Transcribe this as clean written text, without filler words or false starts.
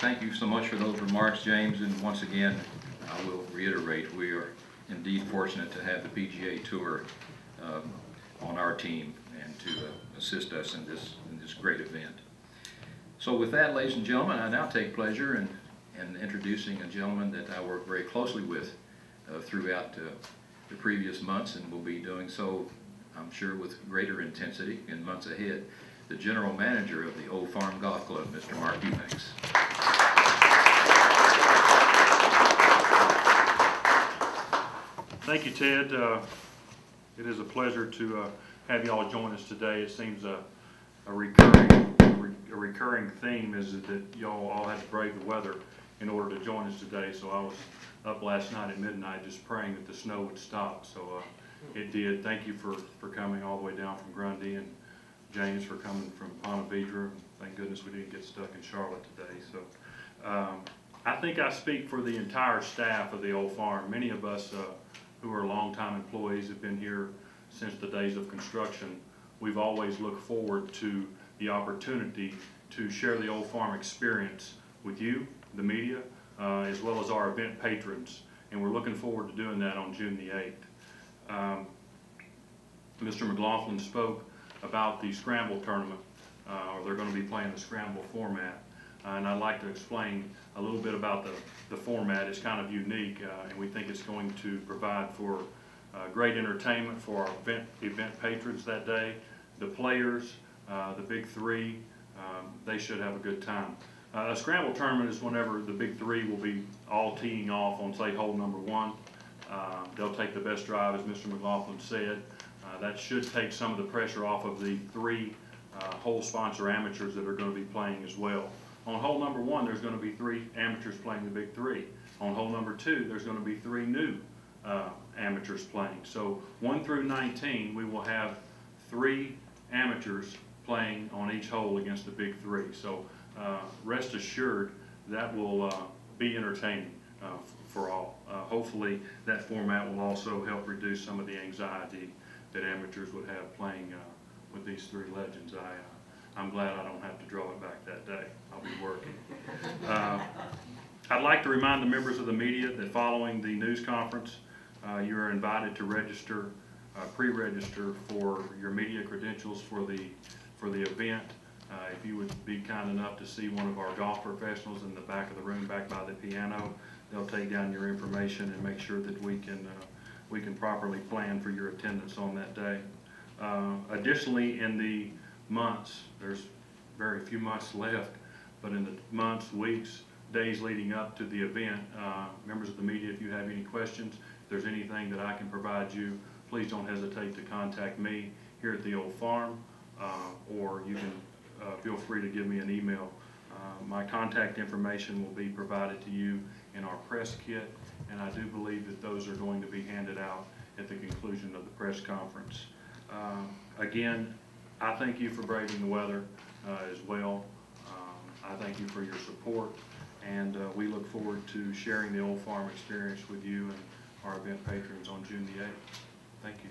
thank you so much for those remarks, James. And once again, I will reiterate, we are indeed fortunate to have the PGA Tour on our team and to assist us in this great event. So with that, ladies and gentlemen, I now take pleasure in introducing a gentleman that I work very closely with throughout the previous months, and will be doing so, I'm sure, with greater intensity in months ahead. The General Manager of the Olde Farm Golf Club, Mr. Mark Eubanks. Thank you, Ted. It is a pleasure to have you all join us today. It seems a recurring theme is that y'all all had to brave the weather in order to join us today. So I was up last night at midnight just praying that the snow would stop. So it did. Thank you for coming all the way down from Grundy, and James for coming from Ponte Vedra. Thank goodness we didn't get stuck in Charlotte today. So I think I speak for the entire staff of the Olde Farm. Many of us who are longtime employees have been here since the days of construction. We've always looked forward to the opportunity to share the Olde Farm experience with you, the media, as well as our event patrons. And we're looking forward to doing that on June the 8th. Mr. McLaughlin spoke about the scramble tournament, or they're going to be playing the scramble format. And I'd like to explain a little bit about the format. It's kind of unique, and we think it's going to provide for great entertainment for our event patrons that day. The players, the Big 3, they should have a good time. A scramble tournament is whenever the Big 3 will be all teeing off on, say, hole number 1. They'll take the best drive, as Mr. McLaughlin said. That should take some of the pressure off of the 3 hole sponsor amateurs that are going to be playing as well. On hole number 1, there's going to be 3 amateurs playing the Big 3. On hole number 2, there's going to be 3 new amateurs playing. So 1 through 19, we will have 3 amateurs playing on each hole against the Big 3. So rest assured that will be entertaining for all. Hopefully that format will also help reduce some of the anxiety that amateurs would have playing with these 3 legends. I'm glad I don't have to draw it back that day. I'll be working. I'd like to remind the members of the media that following the news conference, you are invited to register, pre-register for your media credentials for the event. If you would be kind enough to see one of our golf professionals in the back of the room, back by the piano, they'll take down your information and make sure that we can properly plan for your attendance on that day. Additionally, in the months, there's very few months left, but in the months, weeks, days leading up to the event, members of the media, if you have any questions, if there's anything that I can provide you, please don't hesitate to contact me here at the Olde Farm, or you can feel free to give me an email. My contact information will be provided to you in our press kit, and I do believe that those are going to be handed out at the conclusion of the press conference. Again, I thank you for braving the weather as well. I thank you for your support, and we look forward to sharing the Olde Farm experience with you and our event patrons on June the 8th. Thank you.